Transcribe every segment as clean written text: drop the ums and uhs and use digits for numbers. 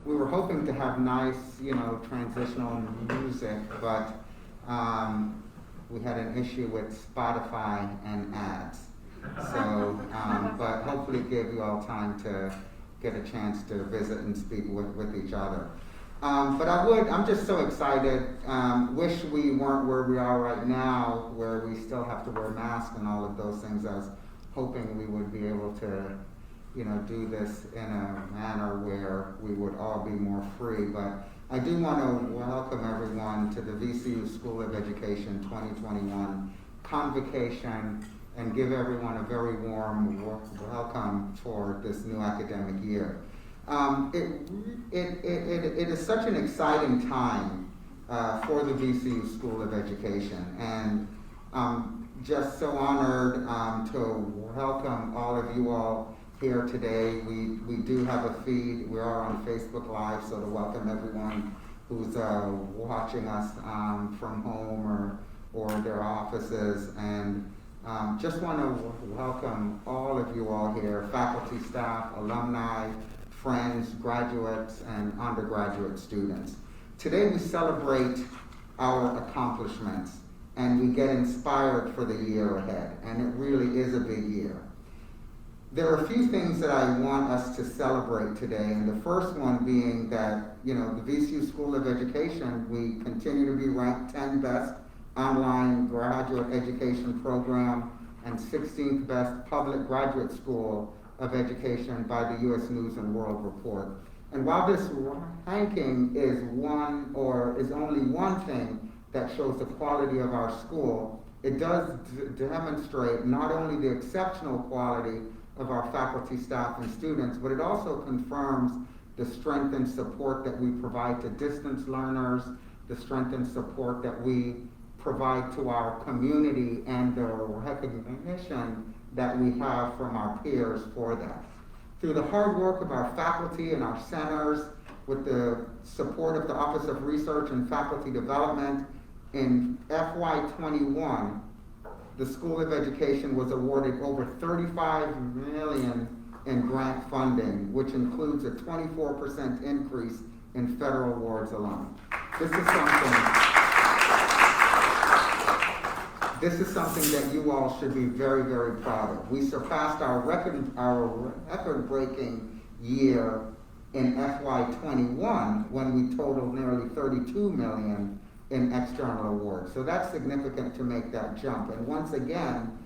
we were hoping to have nice, transitional music, but we had an issue with Spotify and ads. So, but hopefully give you all time to get a chance to visit and speak with each other. But I'm just so excited. Wish we weren't where we are right now, where we still have to wear masks and all of those things. I was hoping we would be able to, do this in a manner where we would all be more free. But I do want to welcome everyone to the VCU School of Education 2021 Convocation and give everyone a very warm welcome for this new academic year. It is such an exciting time for the VCU School of Education, and I'm just so honored to welcome all of you all here today. We do have a feed. We are on Facebook Live, so to welcome everyone who's watching us from home or their offices, and just want to welcome all of you all here, faculty, staff, alumni, friends, graduates, and undergraduate students. Today we celebrate our accomplishments and we get inspired for the year ahead, and it really is a big year. There are a few things that I want us to celebrate today, and the first one being that, the VCU School of Education, we continue to be ranked 10th best online graduate education program and 16th best public graduate school of education by the U.S. News and World Report. And while this ranking is only one thing that shows the quality of our school, it does demonstrate not only the exceptional quality of our faculty, staff, and students, but it also confirms the strength and support that we provide to distance learners, the strength and support that we provide to our community, and the recognition that we have from our peers for that. Through the hard work of our faculty and our centers, with the support of the Office of Research and Faculty Development, in FY21, the School of Education was awarded over $35 million in grant funding, which includes a 24% increase in federal awards alone. This is something that you all should be very, very proud of. We surpassed our record-breaking year in FY21 when we totaled nearly $32 million in external awards. So that's significant to make that jump. And once again,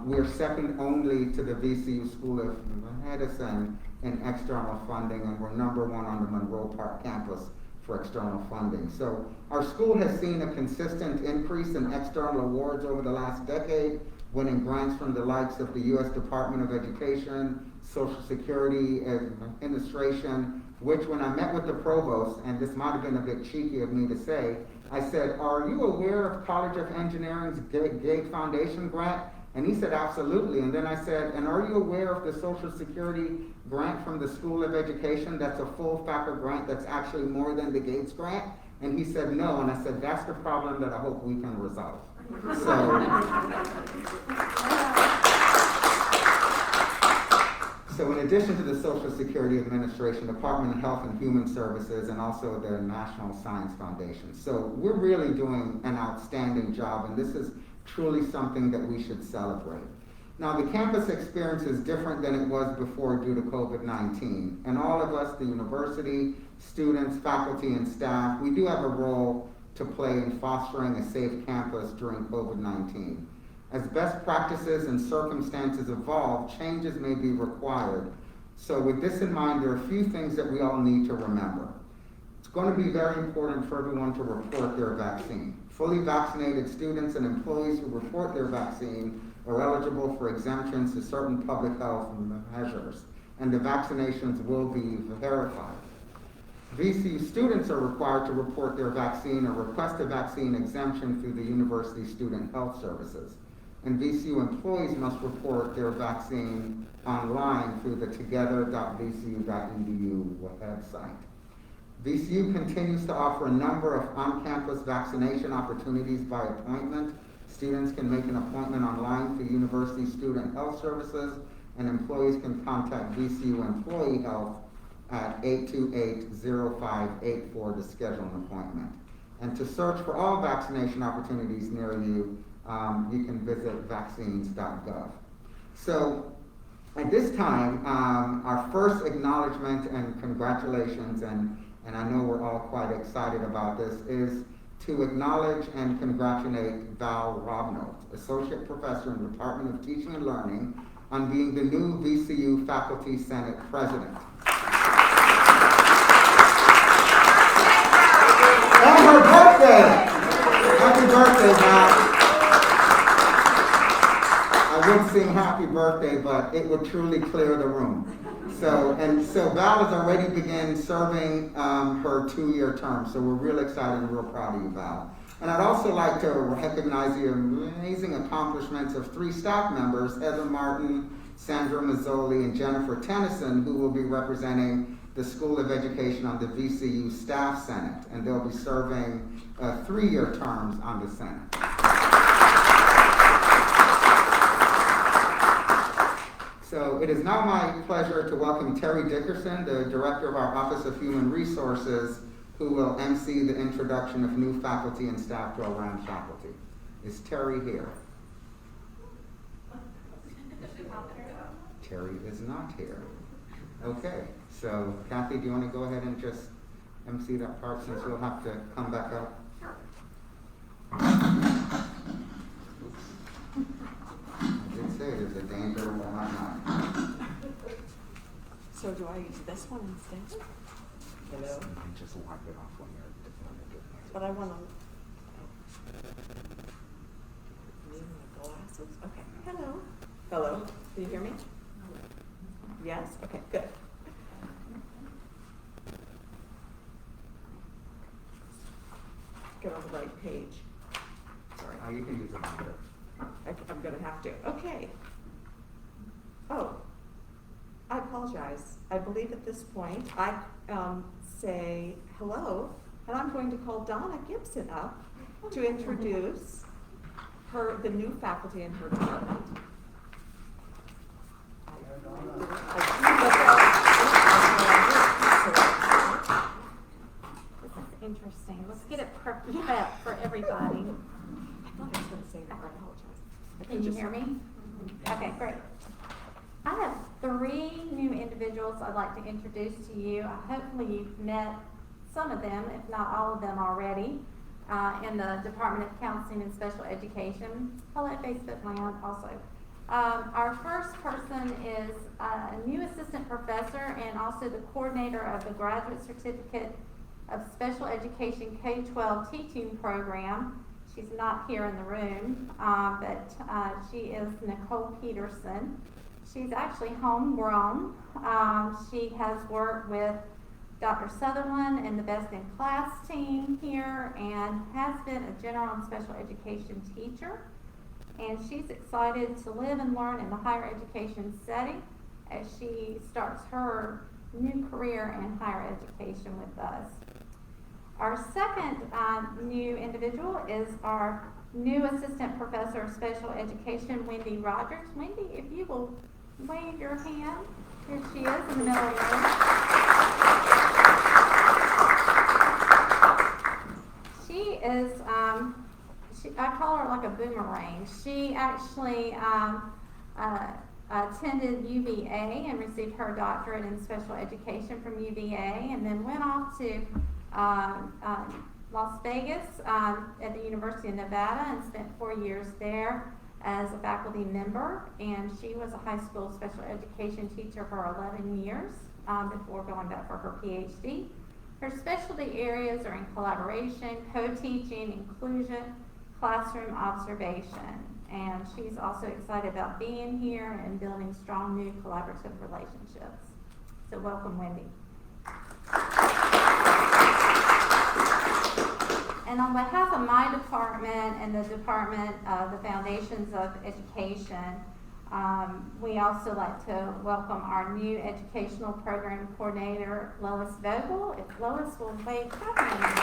we're second only to the VCU School of Medicine in external funding, and we're number one on the Monroe Park campus for external funding. So our school has seen a consistent increase in external awards over the last decade, winning grants from the likes of the U.S. Department of Education, Social Security Administration, which when I met with the provost, and this might have been a bit cheeky of me to say, I said, "Are you aware of College of Engineering's Gates Foundation grant?" And he said, "Absolutely." And then I said, "And are you aware of the Social Security grant from the School of Education that's a full factor grant that's actually more than the Gates grant?" And he said, "No." And I said, "That's the problem that I hope we can resolve." So in addition to the Social Security Administration, Department of Health and Human Services, and also the National Science Foundation. So we're really doing an outstanding job, and this is truly something that we should celebrate. Now, the campus experience is different than it was before due to COVID-19. And all of us, the university, students, faculty, and staff, we do have a role to play in fostering a safe campus during COVID-19. As best practices and circumstances evolve, changes may be required. So with this in mind, there are a few things that we all need to remember. It's going to be very important for everyone to report their vaccine. Fully vaccinated students and employees who report their vaccine are eligible for exemptions to certain public health measures, and the vaccinations will be verified. VCU students are required to report their vaccine or request a vaccine exemption through the University Student Health Services. And VCU employees must report their vaccine online through the together.vcu.edu website. VCU continues to offer a number of on-campus vaccination opportunities by appointment. Students can make an appointment online through University Student Health Services, and employees can contact VCU Employee Health at 828-0584 to schedule an appointment. And to search for all vaccination opportunities near you, you can visit vaccines.gov. So at this time, our first acknowledgement and congratulations, and I know we're all quite excited about this, is to acknowledge and congratulate Val Robno, Associate Professor in the Department of Teaching and Learning, on being the new VCU Faculty Senate President. And her birthday! Happy birthday, Val. I would sing happy birthday, but it would truly clear the room. So Val has already begun serving her 2-year term, so we're real excited and real proud of you, Val. And I'd also like to recognize the amazing accomplishments of 3 staff members, Heather Martin, Sandra Mazzoli, and Jennifer Tennyson, who will be representing the School of Education on the VCU Staff Senate, and they'll be serving 3-year terms on the Senate. So it is now my pleasure to welcome Terry Dickerson, the Director of our Office of Human Resources, who will MC the introduction of new faculty and staff to our Ram faculty. Is Terry here? Terry is not here. Okay, so Kathy, do you want to go ahead and just MC that part since we'll have to come back up? I did say there's a danger of not. So do I use this one instead? Hello? And just wipe it off when you're done. But I want to use my glasses. Okay. Hello. Hello. Can you hear me? Yes? Okay, good. Get on the right page. Sorry. Oh, you can use it later. I'm going to have to. Okay. Oh, I apologize. I believe at this point I say hello, and I'm going to call Donna Gibson up to introduce the new faculty in her department. This is interesting. Let's get it prepped for everybody. I thought I was going to say that. I apologize. Can you hear me? Okay, great. I have 3 new individuals I'd like to introduce to you. Hopefully you've met some of them, if not all of them already, in the Department of Counseling and Special Education. Hello, Facebook land also. Our first person is a new assistant professor and also the coordinator of the Graduate Certificate of Special Education K-12 teaching program. She's not here in the room, but she is Nicole Peterson. She's actually homegrown. She has worked with Dr. Sutherland and the Best in Class team here and has been a general and special education teacher. And she's excited to live and learn in the higher education setting as she starts her new career in higher education with us. Our second new individual is our new assistant professor of special education, Wendy Rogers. Wendy, if you will wave your hand. Here she is in the middle of the room. She is, I call her like a boomerang. She actually attended UVA and received her doctorate in special education from UVA, and then went off to Las Vegas at the University of Nevada and spent 4 years there as a faculty member, and she was a high school special education teacher for 11 years before going back for her PhD. Her specialty areas are in collaboration, co-teaching, inclusion, classroom observation, and she's also excited about being here and building strong new collaborative relationships. So welcome, Wendy. And on behalf of my department and the Department of the Foundations of Education, we also like to welcome our new educational program coordinator, Lois Vogel. If Lois will wave her hand.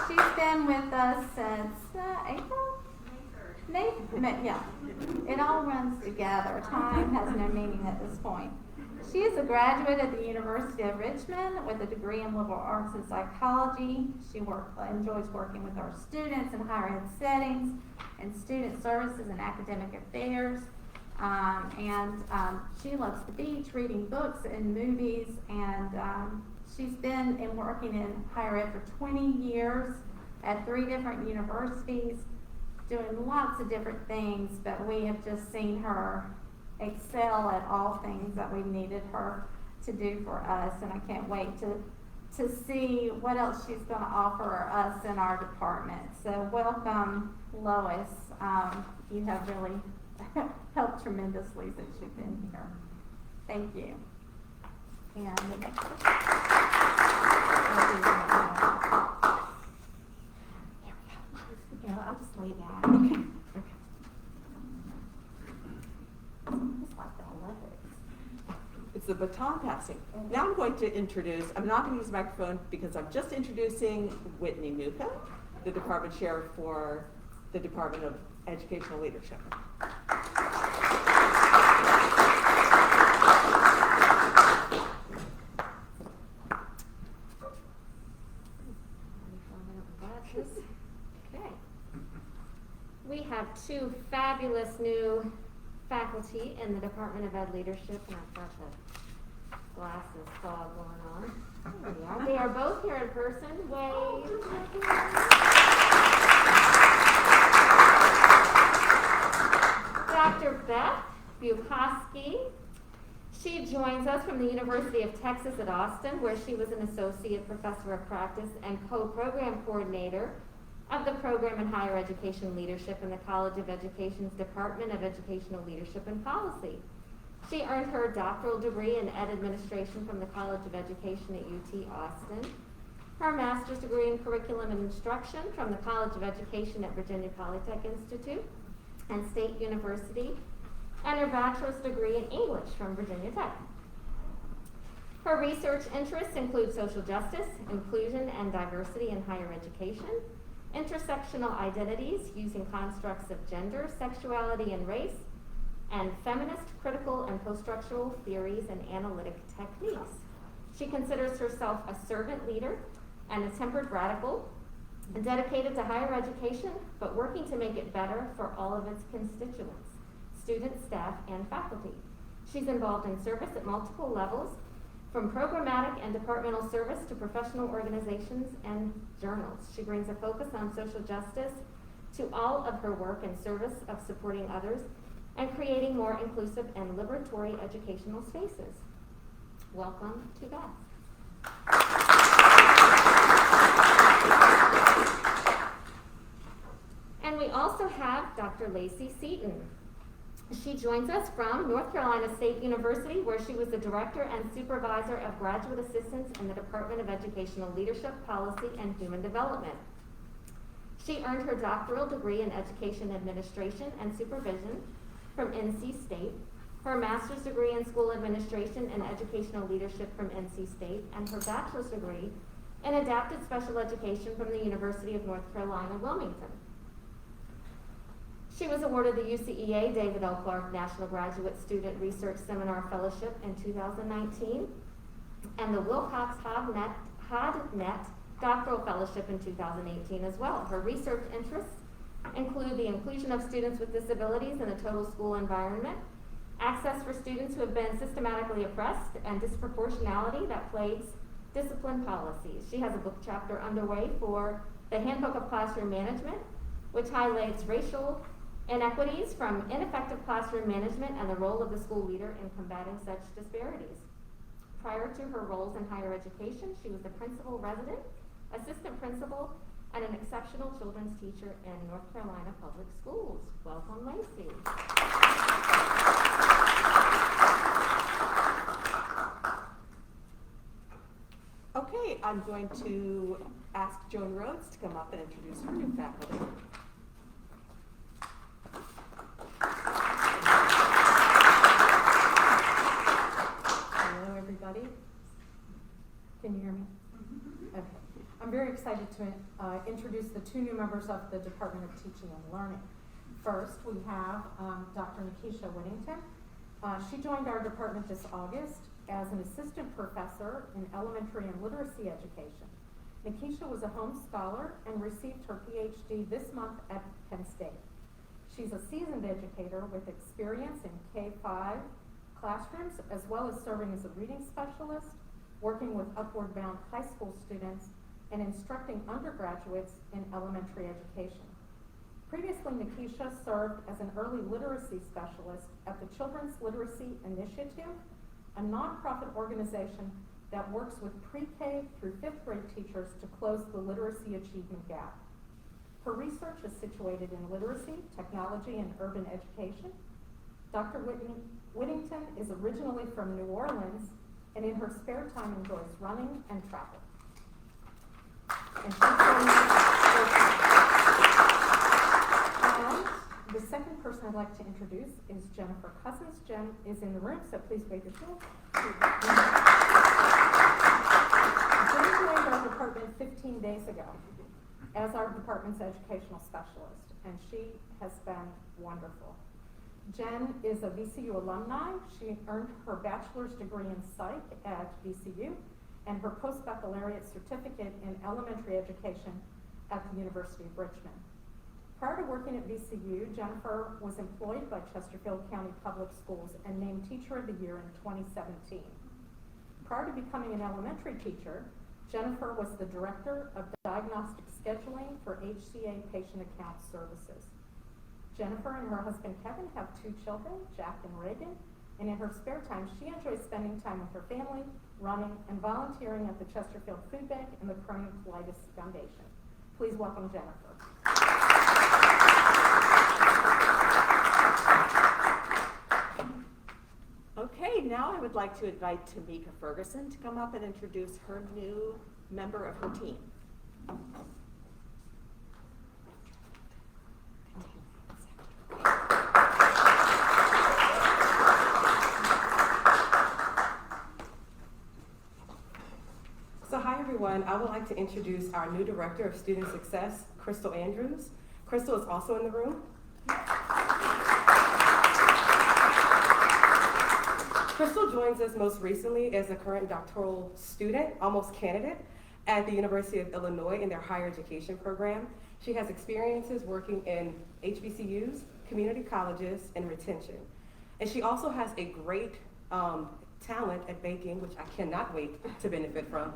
She's been with us since April? Yeah, it all runs together. Time has no meaning at this point. She is a graduate of the University of Richmond with a degree in liberal arts and psychology. She enjoys working with our students in higher ed settings and student services and academic affairs. She loves the beach, reading books and movies, and she's been working in higher ed for 20 years at 3 different universities, doing lots of different things, but we have just seen her excel at all things that we needed her to do for us, and I can't wait to see what else she's going to offer us in our department. So welcome, Lois. You have really helped tremendously since you've been here. Thank you. And the next one. Here, I'll just lay down. Okay. It's like the Olympics. It's the baton passing. Now I'm going to introduce, I'm not going to use the microphone because I'm just introducing Whitney Newcomb, the department chair for the Department of Educational Leadership. Okay. We have 2 fabulous new faculty in the Department of Ed Leadership, and I've got the glasses fog going on. There we are. They are both here in person. Wave. Dr. Beth Bukowski. She joins us from the University of Texas at Austin, where she was an associate professor of practice and co-program coordinator of the program in higher education leadership in the College of Education's Department of Educational Leadership and Policy. She earned her doctoral degree in Ed Administration from the College of Education at UT Austin, her master's degree in Curriculum and Instruction from the College of Education at Virginia Polytech Institute and State University, and her bachelor's degree in English from Virginia Tech. Her research interests include social justice, inclusion and diversity in higher education, intersectional identities using constructs of gender, sexuality, and race, and feminist, critical, and post-structural theories and analytic techniques. She considers herself a servant leader and a tempered radical, and dedicated to higher education, but working to make it better for all of its constituents, students, staff, and faculty. She's involved in service at multiple levels, from programmatic and departmental service to professional organizations and journals. She brings a focus on social justice to all of her work in service of supporting others and creating more inclusive and liberatory educational spaces. Welcome to Beth. And we also have Dr. Lacey Seaton. She joins us from North Carolina State University, where she was the Director and Supervisor of Graduate Assistance in the Department of Educational Leadership, Policy, and Human Development. She earned her doctoral degree in Education Administration and Supervision from NC State, her master's degree in School Administration and Educational Leadership from NC State, and her bachelor's degree in Adapted Special Education from the University of North Carolina, Wilmington. She was awarded the UCEA David L. Clark National Graduate Student Research Seminar Fellowship in 2019 and the Wilcox Hodnett Doctoral Fellowship in 2018 as well. Her research interests include the inclusion of students with disabilities in a total school environment, access for students who have been systematically oppressed, and disproportionality that plagues discipline policies. She has a book chapter underway for the Handbook of Classroom Management, which highlights racial inequities from ineffective classroom management and the role of the school leader in combating such disparities. Prior to her roles in higher education, she was the principal resident, assistant principal, and an exceptional children's teacher in North Carolina Public Schools. Welcome, Lacey. Okay, I'm going to ask Joan Rhodes to come up and introduce her new faculty. Hello, everybody. Can you hear me? Okay. I'm very excited to introduce the 2 new members of the Department of Teaching and Learning. First, we have Dr. Nikisha Whittington. She joined our department this August as an assistant professor in elementary and literacy education. Nikisha was a home scholar and received her PhD this month at Penn State. She's a seasoned educator with experience in K-5 classrooms, as well as serving as a reading specialist, working with Upward Bound high school students, and instructing undergraduates in elementary education. Previously, Nikisha served as an early literacy specialist at the Children's Literacy Initiative, a nonprofit organization that works with pre-K through 5th grade teachers to close the literacy achievement gap. Her research is situated in literacy, technology, and urban education. Dr. Whittington is originally from New Orleans, and in her spare time enjoys running and travel. And the second person I'd like to introduce is Jennifer Cousins. Jen is in the room, so please wave your hand. Jen joined our department 15 days ago as our department's educational specialist, and she has been wonderful. Jen is a VCU alumni. She earned her bachelor's degree in psych at VCU and her post-baccalaureate certificate in elementary education at the University of Richmond. Prior to working at VCU, Jennifer was employed by Chesterfield County Public Schools and named Teacher of the Year in 2017. Prior to becoming an elementary teacher, Jennifer was the Director of Diagnostic Scheduling for HCA Patient Account Services. Jennifer and her husband Kevin have 2 children, Jack and Reagan, and in her spare time, she enjoys spending time with her family, running, and volunteering at the Chesterfield Food Bank and the Crohn's Colitis Foundation. Please welcome Jennifer. Okay, now I would like to invite Tamika Ferguson to come up and introduce her new member of her team. So hi everyone, I would like to introduce our new Director of Student Success, Crystal Andrews. Crystal is also in the room. Crystal joins us most recently as a current doctoral student, almost candidate, at the University of Illinois in their higher education program. She has experiences working in HBCUs, community colleges, and retention. And she also has a great talent at baking, which I cannot wait to benefit from.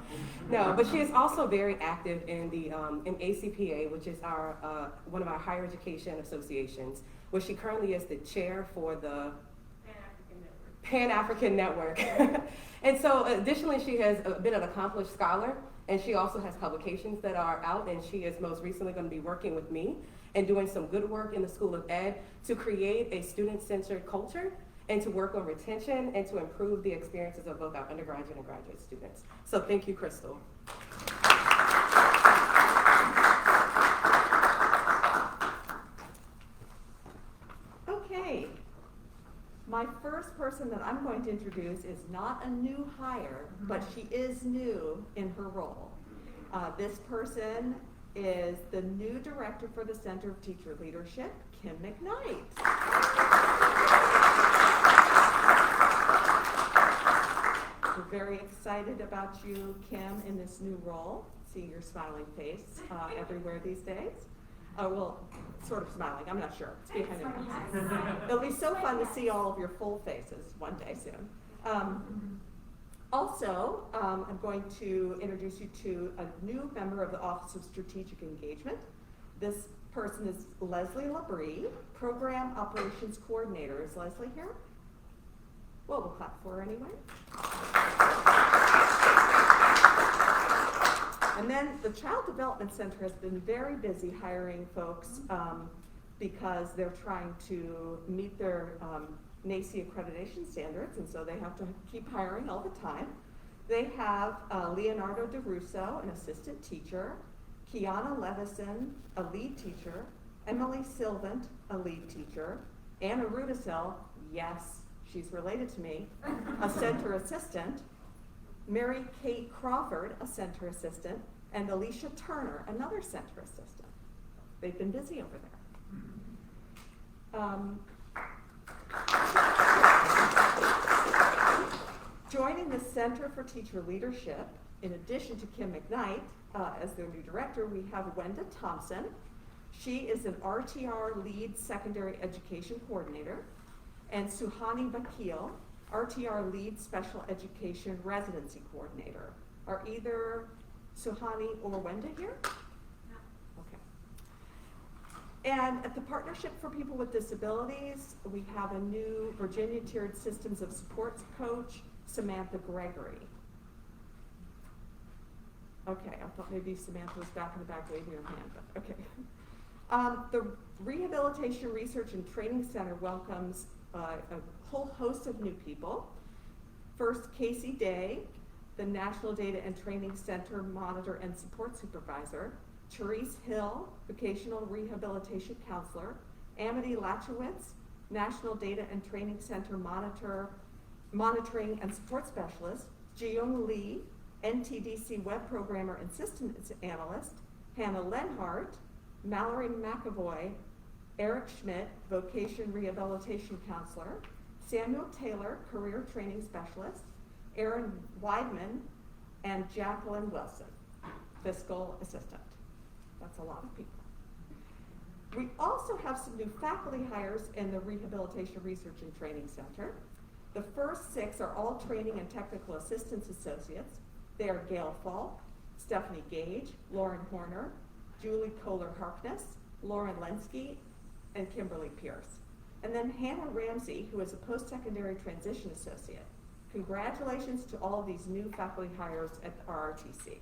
No, but she is also very active in the in ACPA, which is our one of our higher education associations, where she currently is the chair for the Pan-African Network. And so additionally, she has been an accomplished scholar, and she also has publications that are out, and she is most recently going to be working with me and doing some good work in the School of Ed to create a student-centered culture and to work on retention and to improve the experiences of both our undergraduate and graduate students. So thank you, Crystal. Okay, my first person that I'm going to introduce is not a new hire, but she is new in her role. This person is the new director for the Center of Teacher Leadership, Kim McKnight. We're very excited about you, Kim, in this new role. See your smiling face everywhere these days. Well, sort of smiling, I'm not sure. It's behind the mask. It'll be so fun to see all of your full faces one day soon. Also, I'm going to introduce you to a new member of the Office of Strategic Engagement. This person is Leslie Labrie, Program Operations Coordinator. Is Leslie here? Well, we'll clap for her anyway. And then the Child Development Center has been very busy hiring folks because they're trying to meet their NACE accreditation standards, and so they have to keep hiring all the time. They have Leonardo DeRusso, an assistant teacher, Kiana Levison, a lead teacher, Emily Sylvant, a lead teacher, Anna Rudisell, yes, she's related to me, a center assistant, Mary Kate Crawford, a center assistant, and Alicia Turner, another center assistant. They've been busy over there. Joining the Center for Teacher Leadership, in addition to Kim McKnight, as their new director, we have Wenda Thompson. She is an RTR Lead Secondary Education Coordinator, and Suhani Vakil, RTR Lead Special Education Residency Coordinator. Are either Suhani or Wenda here? Okay. And at the Partnership for People with Disabilities, we have a new Virginia Tiered Systems of Supports coach, Samantha Gregory. Okay, I thought maybe Samantha was back in the back waving her hand, but okay. The Rehabilitation Research and Training Center welcomes a whole host of new people. First, Casey Day, the National Data and Training Center Monitor and Support Supervisor. Therese Hill, Vocational Rehabilitation Counselor. Amity Lachowitz, National Data and Training Center Monitoring and Support Specialist. Jiyoung Lee, NTDC Web Programmer and Systems Analyst. Hannah Lenhart, Mallory McAvoy, Eric Schmidt, Vocation Rehabilitation Counselor. Samuel Taylor, Career Training Specialist. Aaron Weidman, and Jacqueline Wilson, Fiscal Assistant. That's a lot of people. We also have some new faculty hires in the Rehabilitation Research and Training Center. The first 6 are all Training and Technical Assistance Associates. They are Gail Falk, Stephanie Gage, Lauren Horner, Julie Kohler-Harkness, Lauren Lenski, and Kimberly Pierce. And then Hannah Ramsey, who is a Post-Secondary Transition Associate. Congratulations to all of these new faculty hires at the RRTC.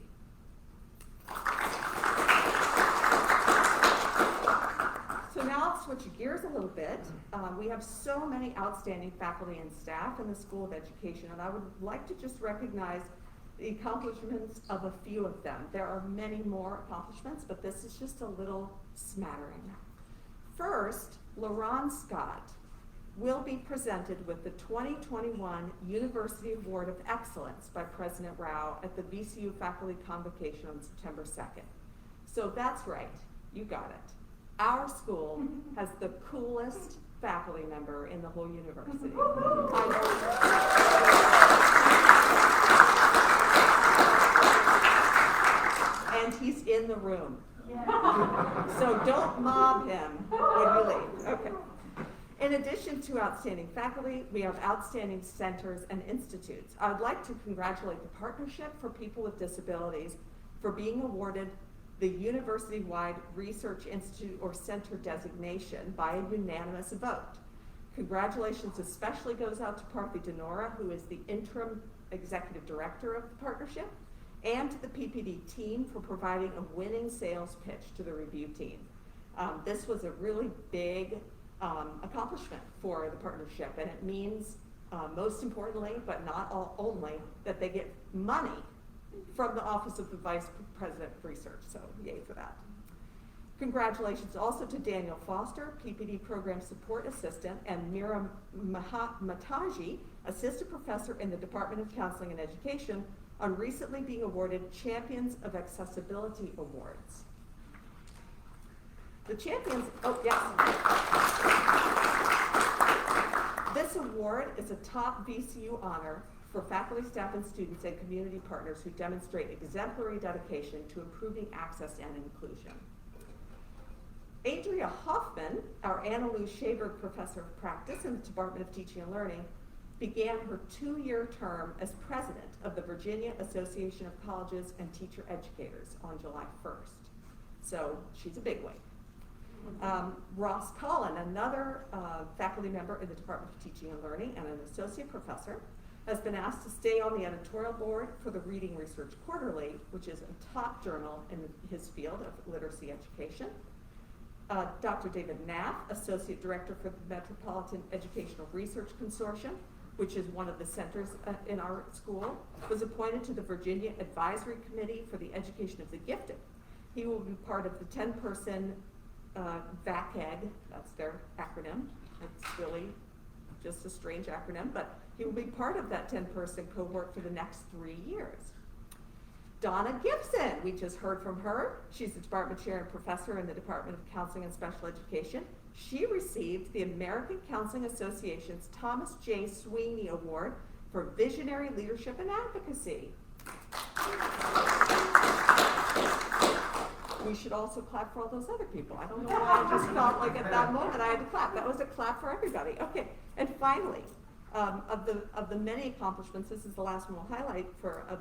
So now let's switch gears a little bit. We have so many outstanding faculty and staff in the School of Education, and I would like to just recognize the accomplishments of a few of them. There are many more accomplishments, but this is just a little smattering. First, LaRon Scott will be presented with the 2021 University Award of Excellence by President Rao at the VCU Faculty Convocation on September 2nd. So that's right, you got it. Our school has the coolest faculty member in the whole university. And he's in the room. So don't mob him when you leave. Okay. In addition to outstanding faculty, we have outstanding centers and institutes. I would like to congratulate the Partnership for People with Disabilities for being awarded the university-wide Research Institute or Center designation by a unanimous vote. Congratulations especially goes out to Parthy Denora, who is the interim executive director of the partnership, and to the PPD team for providing a winning sales pitch to the review team. This was a really big accomplishment for the partnership, and it means, most importantly, but not only, that they get money from the Office of the Vice President of Research, so yay for that. Congratulations also to Daniel Foster, PPD Program Support Assistant, and Mira Mataji, Assistant Professor in the Department of Counseling and Education, on recently being awarded Champions of Accessibility Awards. The Champions, This award is a top VCU honor for faculty, staff, and students and community partners who demonstrate exemplary dedication to improving access and inclusion. Adria Hoffman, our Anna Lou Shaver Professor of Practice in the Department of Teaching and Learning, began her 2-year term as president of the Virginia Association of Colleges and Teacher Educators on July 1st. So she's a bigwig. Ross Collin, another faculty member in the Department of Teaching and Learning and an associate professor, has been asked to stay on the editorial board for the Reading Research Quarterly, which is a top journal in his field of literacy education. Dr. David Knapp, Associate Director for the Metropolitan Educational Research Consortium, which is one of the centers in our school, was appointed to the Virginia Advisory Committee for the Education of the Gifted. He will be part of the 10-person VACEG, that's their acronym. It's really just a strange acronym, but he will be part of that 10-person cohort for the next 3 years. Donna Gibson, we just heard from her. She's the department chair and professor in the Department of Counseling and Special Education. She received the American Counseling Association's Thomas J. Sweeney Award for Visionary Leadership and Advocacy. We should also clap for all those other people. I don't know why I just felt like at that moment I had to clap. That was a clap for everybody. Okay, and finally, of the many accomplishments, this is the last one we'll highlight for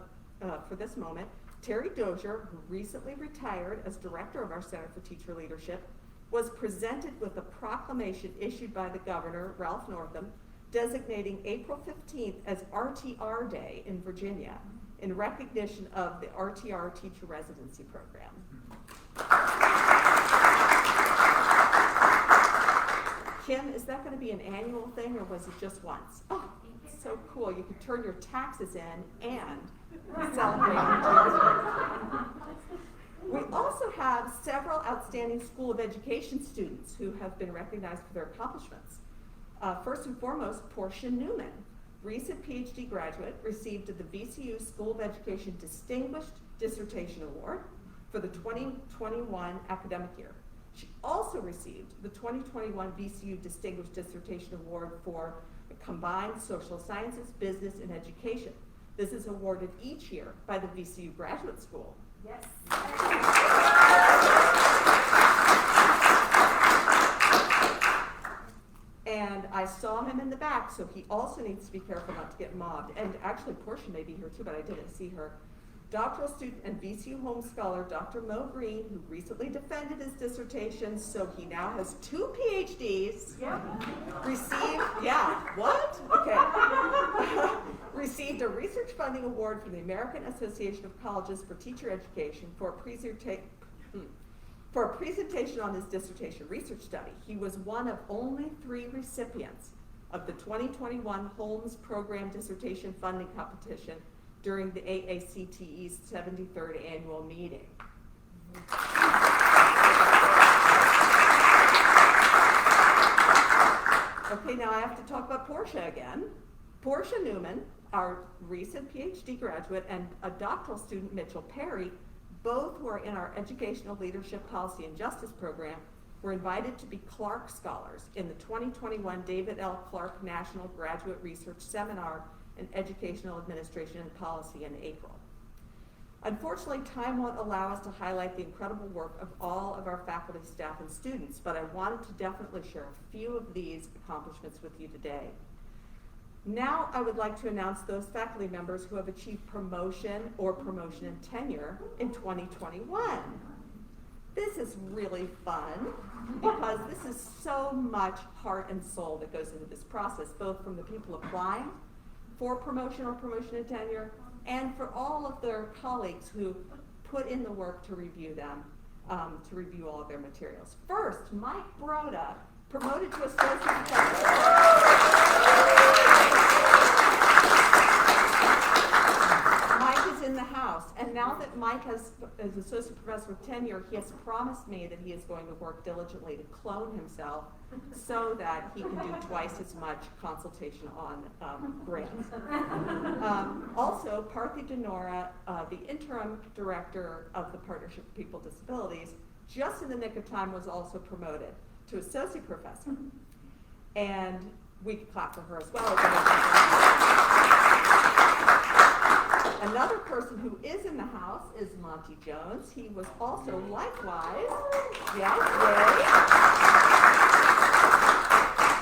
this moment. Terry Dozier, who recently retired as director of our Center for Teacher Leadership, was presented with a proclamation issued by the governor, Ralph Northam, designating April 15th as RTR Day in Virginia in recognition of the RTR Teacher Residency Program. Kim, is that going to be an annual thing or was it just once? Oh, it's so cool. You can turn your taxes in and celebrate your teachers. We also have several outstanding School of Education students who have been recognized for their accomplishments. First and foremost, Portia Newman, recent PhD graduate, received the VCU School of Education Distinguished Dissertation Award for the 2021 academic year. She also received the 2021 VCU Distinguished Dissertation Award for Combined Social Sciences, Business, and Education. This is awarded each year by the VCU Graduate School. Yes. And I saw him in the back, so he also needs to be careful not to get mobbed. And actually, Portia may be here too, but I didn't see her. Doctoral student and VCU home scholar, Dr. Mo Green, who recently defended his dissertation, so he now has 2 PhDs. Yeah. Received a research funding award from the American Association of Colleges for Teacher Education for a presentation on his dissertation research study. He was one of only 3 recipients of the 2021 Holmes Program Dissertation Funding Competition during the AACTE's 73rd annual meeting. Okay, now I have to talk about Portia again. Portia Newman, our recent PhD graduate, and a doctoral student, Mitchell Perry, both who are in our Educational Leadership Policy and Justice program, were invited to be Clark Scholars in the 2021 David L. Clark National Graduate Research Seminar in Educational Administration and Policy in April. Unfortunately, time won't allow us to highlight the incredible work of all of our faculty, staff, and students, but I wanted to definitely share a few of these accomplishments with you today. Now I would like to announce those faculty members who have achieved promotion or promotion and tenure in 2021. This is really fun because this is so much heart and soul that goes into this process, both from the people applying for promotion or promotion and tenure, and for all of their colleagues who put in the work to review them, to review all of their materials. First, Mike Broda, promoted to associate professor. Mike is in the house, and now that Mike is associate professor with tenure, he has promised me that he is going to work diligently to clone himself so that he can do twice as much consultation on grants. Also, Parthy Denora, the interim director of the Partnership for People with Disabilities, just in the nick of time was also promoted to associate professor. And we can clap for her as well. Another person who is in the house is Monty Jones. He was also likewise,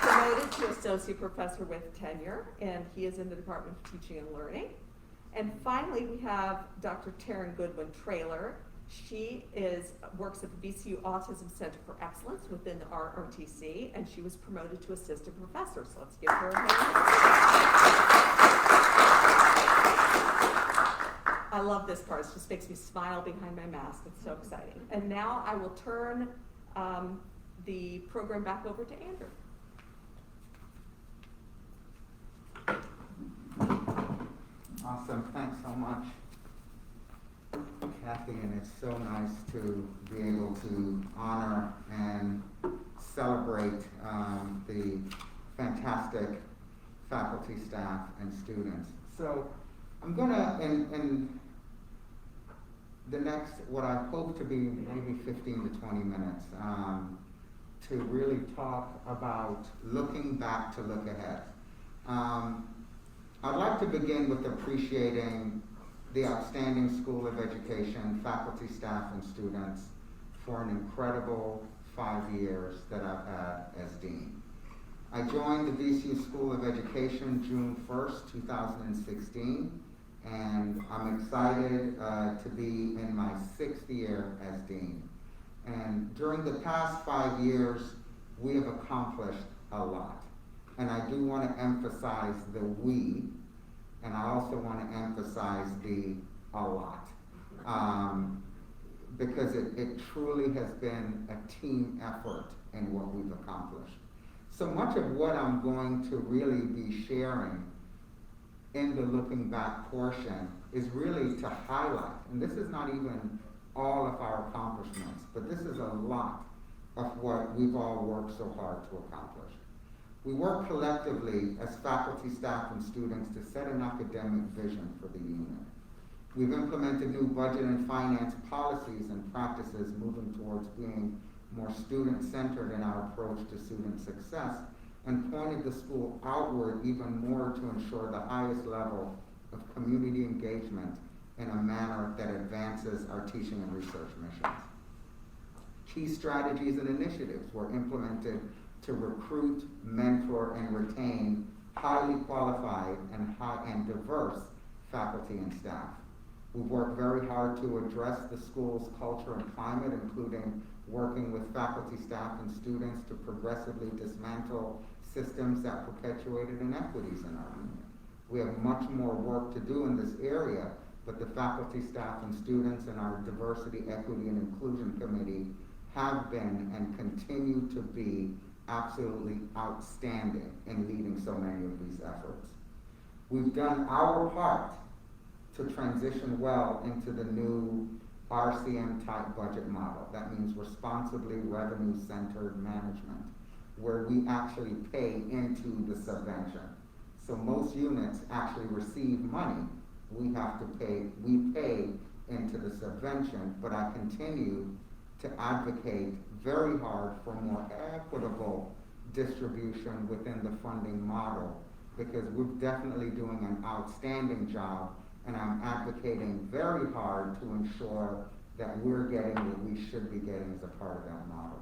promoted to associate professor with tenure, and he is in the Department of Teaching and Learning. And finally, we have Dr. Taryn Goodwin-Trailer. She works at the VCU Autism Center for Excellence within the RRTC, and she was promoted to assistant professor. So let's give her a hand. I love this part. It just makes me smile behind my mask. It's so exciting. And now I will turn the program back over to Andrew. Awesome, thanks so much, Kathy, and it's so nice to be able to honor and celebrate the fantastic faculty, staff, and students. So I'm gonna, in the next, what I hope to be maybe 15 to 20 minutes, to really talk about looking back to look ahead. I'd like to begin with appreciating the outstanding School of Education, faculty, staff, and students for an incredible 5 years that I've had as dean. I joined the VCU School of Education June 1st, 2016, and I'm excited to be in my 6th year as dean. And during the past 5 years, we have accomplished a lot. And I do want to emphasize the we, and I also want to emphasize the a lot. Because it truly has been a team effort in what we've accomplished. So much of what I'm going to really be sharing in the looking back portion is really to highlight, and this is not even all of our accomplishments, but this is a lot of what we've all worked so hard to accomplish. We work collectively as faculty, staff, and students to set an academic vision for the unit. We've implemented new budget and finance policies and practices moving towards being more student-centered in our approach to student success, and pointed the school outward even more to ensure the highest level of community engagement in a manner that advances our teaching and research missions. Key strategies and initiatives were implemented to recruit, mentor, and retain highly qualified and diverse faculty and staff. We've worked very hard to address the school's culture and climate, including working with faculty, staff, and students to progressively dismantle systems that perpetuated inequities in our unit. We have much more work to do in this area, but the faculty, staff, and students in our Diversity, Equity, and Inclusion Committee have been and continue to be absolutely outstanding in leading so many of these efforts. We've done our part to transition well into the new RCM type budget model. That means responsibly revenue-centered management, where we actually pay into the subvention. So most units actually receive money. We pay into the subvention, but I continue to advocate very hard for more equitable distribution within the funding model, because we're definitely doing an outstanding job, and I'm advocating very hard to ensure that we're getting what we should be getting as a part of that model.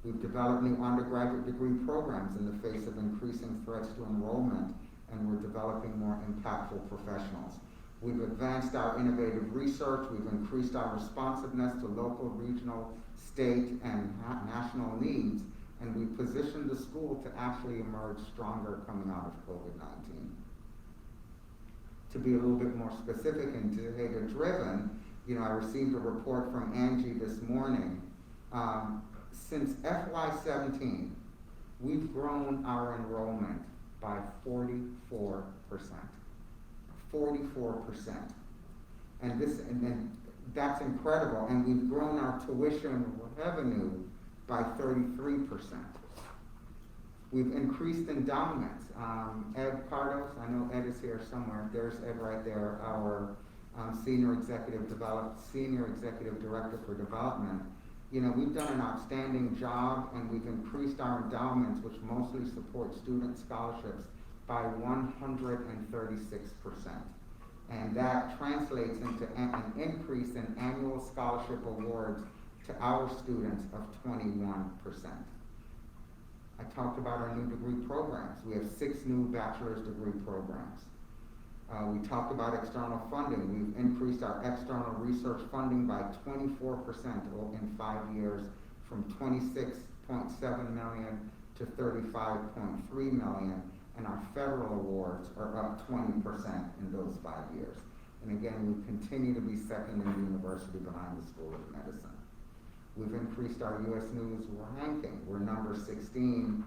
We've developed new undergraduate degree programs in the face of increasing threats to enrollment, and we're developing more impactful professionals. We've advanced our innovative research, we've increased our responsiveness to local, regional, state, and national needs, and we positioned the school to actually emerge stronger coming out of COVID-19. To be a little bit more specific and data-driven, I received a report from Angie this morning. Since FY17, we've grown our enrollment by 44%. 44%. And that's incredible. And we've grown our tuition revenue by 33%. We've increased endowments. Ed Cardos, I know Ed is here somewhere. There's Ed right there, our Senior Executive Director for Development. We've done an outstanding job, and we've increased our endowments, which mostly support student scholarships, by 136%. And that translates into an increase in annual scholarship awards to our students of 21%. I talked about our new degree programs. We have 6 new bachelor's degree programs. We talked about external funding. We've increased our external research funding by 24% in 5 years, from $26.7 million to $35.3 million, and our federal awards are up 20% in those 5 years. And again, we continue to be second in the university behind the School of Medicine. We've increased our U.S. News ranking. We're number 16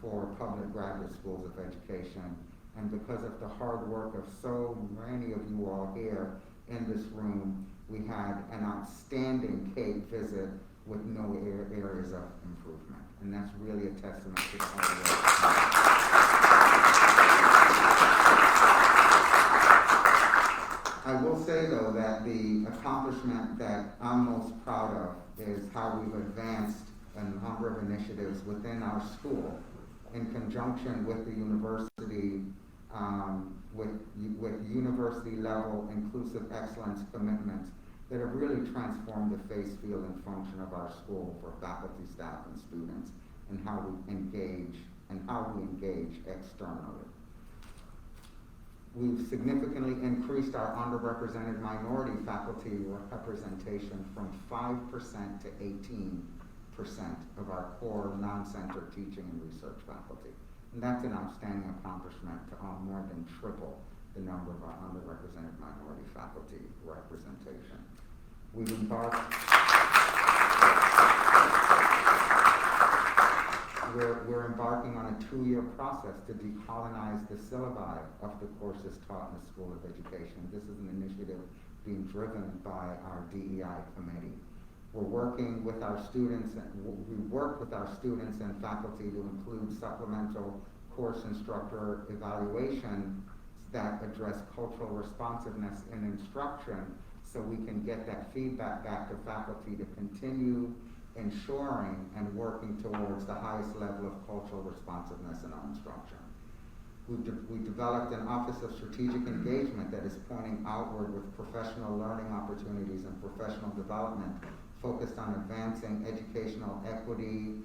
for public graduate schools of education. And because of the hard work of so many of you all here in this room, we had an outstanding CAPE visit with no areas of improvement. And that's really a testament to the hard work. I will say, though, that the accomplishment that I'm most proud of is how we've advanced a number of initiatives within our school in conjunction with the university, with university level inclusive excellence commitments that have really transformed the face, feel, and function of our school for faculty, staff, and students, and how we engage externally. We've significantly increased our underrepresented minority faculty representation from 5% to 18% of our core non-center teaching and research faculty. And that's an outstanding accomplishment to more than triple the number of our underrepresented minority faculty representation. We've embarked, we're embarking on a 2-year process to decolonize the syllabi of the courses taught in the School of Education. This is an initiative being driven by our DEI committee. We're working with our students, we work with our students and faculty to include supplemental course instructor evaluations that address cultural responsiveness in instruction, so we can get that feedback back to faculty to continue ensuring and working towards the highest level of cultural responsiveness in our instruction. We developed an Office of Strategic Engagement that is pointing outward with professional learning opportunities and professional development focused on advancing educational equity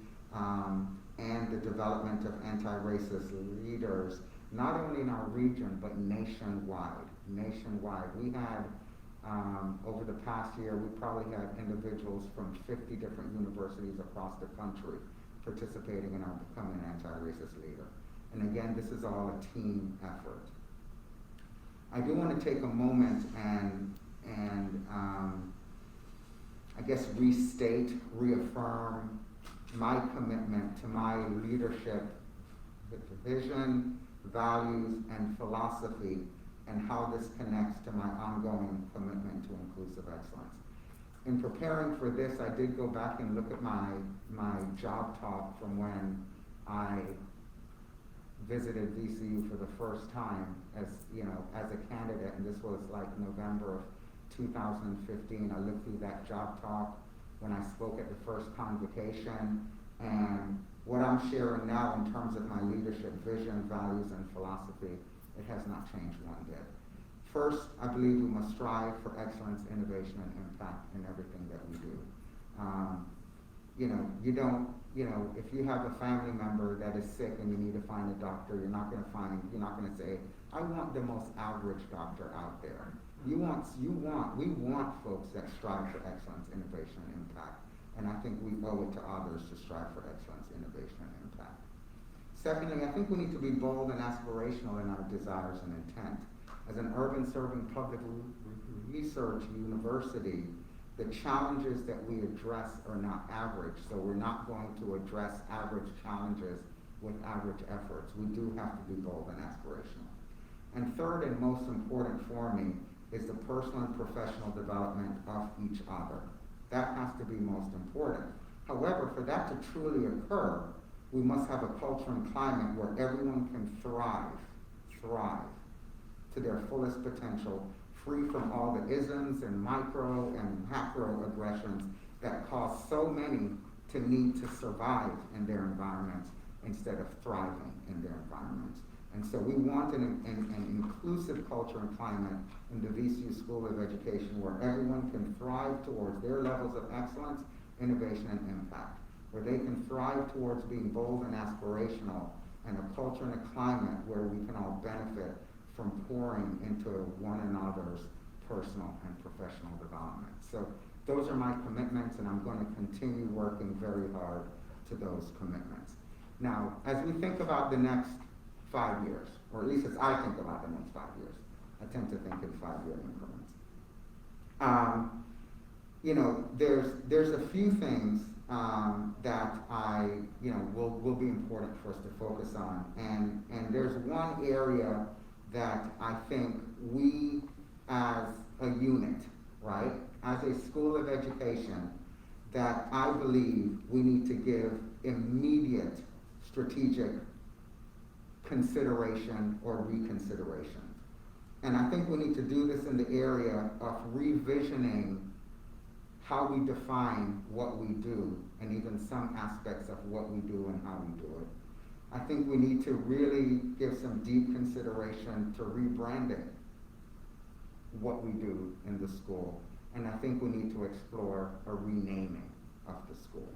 and the development of anti-racist leaders, not only in our region, but nationwide. We had, over the past year, we probably had individuals from 50 different universities across the country participating in our Becoming an Anti-Racist Leader. And again, this is all a team effort. I do want to take a moment and I guess reaffirm my commitment to my leadership, vision, values, and philosophy, and how this connects to my ongoing commitment to inclusive excellence. In preparing for this, I did go back and look at my job talk from when I visited VCU for the first time as a candidate, and this was like November of 2015. I looked through that job talk when I spoke at the first Convocation, and what I'm sharing now in terms of my leadership vision, values, and philosophy, it has not changed one bit. First, I believe we must strive for excellence, innovation, and impact in everything that we do. If you have a family member that is sick and you need to find a doctor, you're not going to say, I want the most average doctor out there. We want folks that strive for excellence, innovation, and impact. And I think we owe it to others to strive for excellence, innovation, and impact. Secondly, I think we need to be bold and aspirational in our desires and intent. As an urban serving public research university, the challenges that we address are not average, so we're not going to address average challenges with average efforts. We do have to be bold and aspirational. And third, and most important for me, is the personal and professional development of each other. That has to be most important. However, for that to truly occur, we must have a culture and climate where everyone can thrive to their fullest potential, free from all the isms and micro and macro aggressions that cause so many to need to survive in their environments instead of thriving in their environments. And so we want an inclusive culture and climate in the VCU School of Education where everyone can thrive towards their levels of excellence, innovation, and impact, where they can thrive towards being bold and aspirational, and a culture and a climate where we can all benefit from pouring into one another's personal and professional development. So those are my commitments, and I'm going to continue working very hard to those commitments. Now, as we think about the next 5 years, or at least as I think about the next 5 years, I tend to think in 5-year increments. There's a few things that will be important for us to focus on, and there's one area that I think we as a unit, right, as a school of education, that I believe we need to give immediate strategic consideration or reconsideration. And I think we need to do this in the area of revisioning how we define what we do, and even some aspects of what we do and how we do it. I think we need to really give some deep consideration to rebranding what we do in the school. And I think we need to explore a renaming of the school.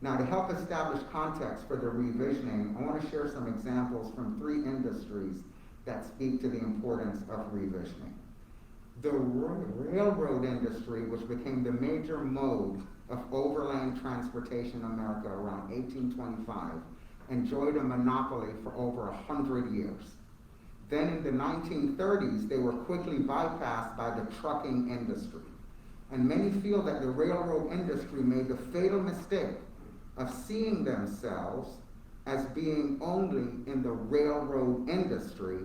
Now, to help establish context for the revisioning, I want to share some examples from 3 industries that speak to the importance of revisioning. The railroad industry, which became the major mode of overland transportation in America around 1825, enjoyed a monopoly for over 100 years. Then in the 1930s, they were quickly bypassed by the trucking industry. And many feel that the railroad industry made the fatal mistake of seeing themselves as being only in the railroad industry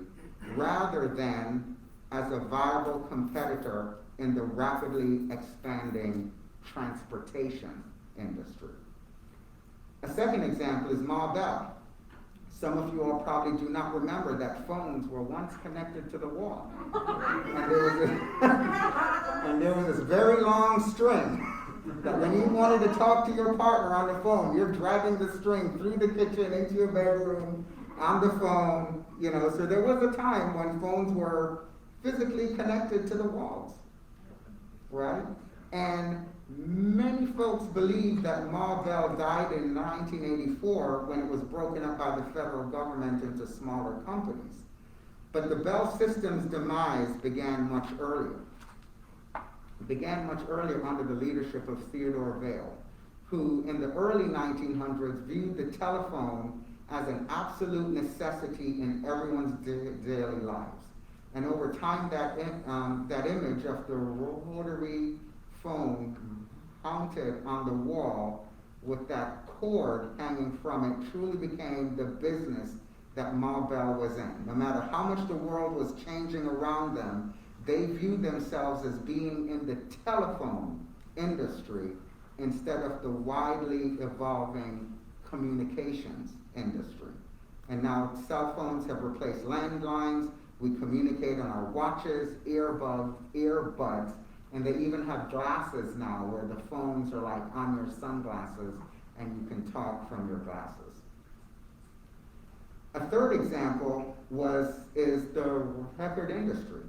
rather than as a viable competitor in the rapidly expanding transportation industry. A second example is Ma Bell. Some of you all probably do not remember that phones were once connected to the wall. And there was this very long string that when you wanted to talk to your partner on the phone, you're dragging the string through the kitchen into your bedroom, on the phone, you know. So there was a time when phones were physically connected to the walls, right? And many folks believe that Ma Bell died in 1984 when it was broken up by the federal government into smaller companies. But the Bell system's demise began much earlier. It began much earlier under the leadership of Theodore Vail, who in the early 1900s viewed the telephone as an absolute necessity in everyone's daily lives. And over time, that image of the rotary phone mounted on the wall with that cord hanging from it truly became the business that Ma Bell was in. No matter how much the world was changing around them, they viewed themselves as being in the telephone industry instead of the widely evolving communications industry. And now cell phones have replaced landlines. We communicate on our watches, earbuds, and they even have glasses now where the phones are like on your sunglasses and you can talk from your glasses. A third example is the record industry.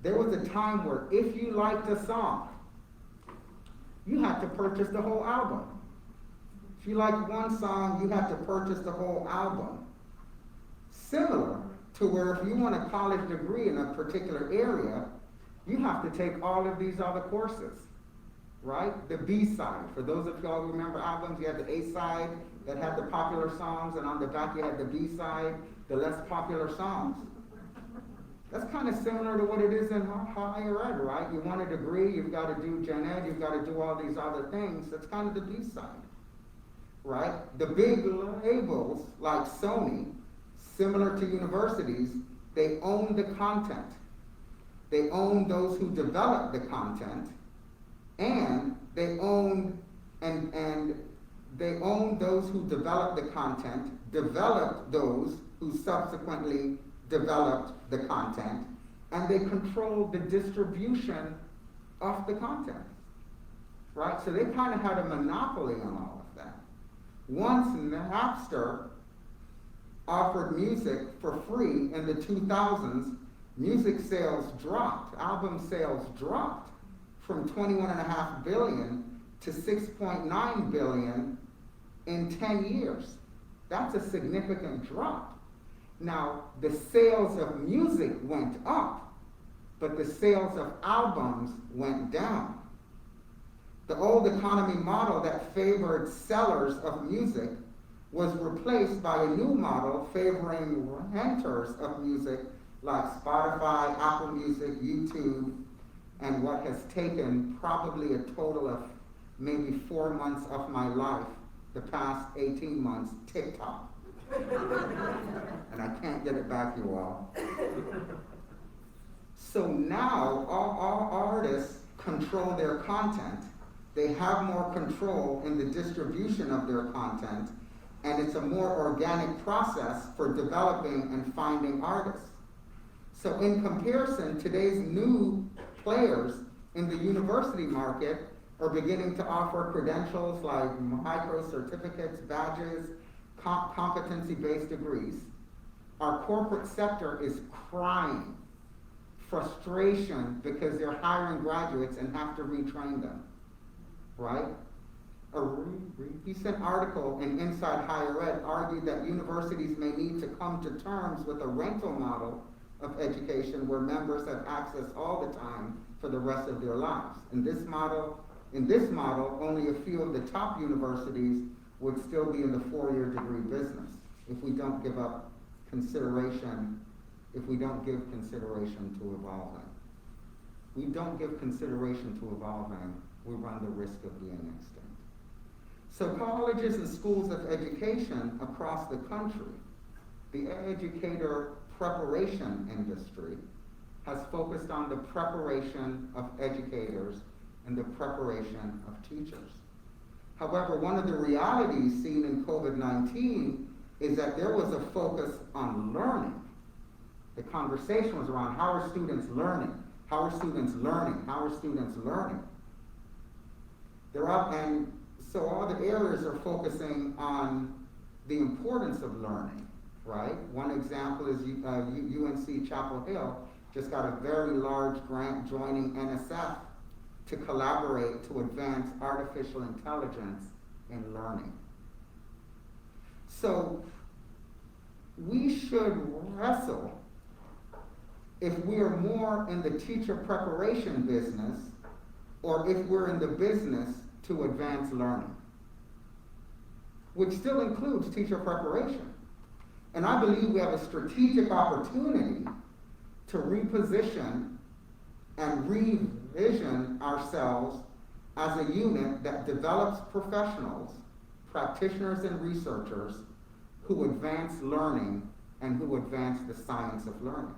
There was a time where if you liked a song, you had to purchase the whole album. If you liked one song, you had to purchase the whole album. Similar to where if you want a college degree in a particular area, you have to take all of these other courses, right? The B-side. For those of y'all who remember albums, you had the A-side that had the popular songs, and on the back you had the B-side, the less popular songs. That's kind of similar to what it is in higher ed, right? You want a degree, you've got to do gen ed, you've got to do all these other things. That's kind of the B-side, right? The big labels like Sony, similar to universities, they own the content. They own those who develop the content, and they own those who develop the content, developed those who subsequently developed the content, and they control the distribution of the content, right? So they kind of had a monopoly on all of that. Once Napster offered music for free in the 2000s, music sales dropped, album sales dropped from 21.5 billion to 6.9 billion in 10 years. That's a significant drop. Now, the sales of music went up, but the sales of albums went down. The old economy model that favored sellers of music was replaced by a new model favoring renters of music like Spotify, Apple Music, YouTube, and what has taken probably a total of maybe 4 months of my life, the past 18 months, TikTok. And I can't get it back, you all. So now all artists control their content. They have more control in the distribution of their content, and it's a more organic process for developing and finding artists. So in comparison, today's new players in the university market are beginning to offer credentials like micro certificates, badges, competency-based degrees. Our corporate sector is crying frustration because they're hiring graduates and have to retrain them, right? A recent article in Inside Higher Ed argued that universities may need to come to terms with a rental model of education where members have access all the time for the rest of their lives. In this model, only a few of the top universities would still be in the four-year degree business if we don't give consideration to evolving. We don't give consideration to evolving, we run the risk of being extinct. So colleges and schools of education across the country, the educator preparation industry has focused on the preparation of educators and the preparation of teachers. However, one of the realities seen in COVID-19 is that there was a focus on learning. The conversation was around how are students learning? How are students learning? How are students learning? They're up, and so all the areas are focusing on the importance of learning, right? One example is UNC Chapel Hill just got a very large grant joining NSF to collaborate to advance artificial intelligence in learning. So we should wrestle if we are more in the teacher preparation business or if we're in the business to advance learning, which still includes teacher preparation. And I believe we have a strategic opportunity to reposition and revision ourselves as a unit that develops professionals, practitioners and researchers who advance learning and who advance the science of learning.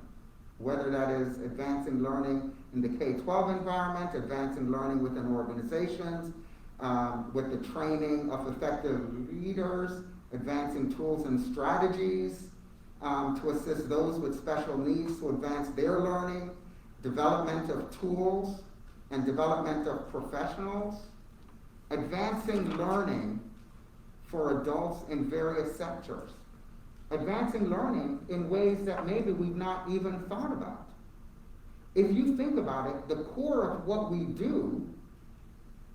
Whether that is advancing learning in the K-12 environment, advancing learning within organizations, with the training of effective leaders, advancing tools and strategies to assist those with special needs to advance their learning, development of tools and development of professionals, advancing learning for adults in various sectors, advancing learning in ways that maybe we've not even thought about. If you think about it, the core of what we do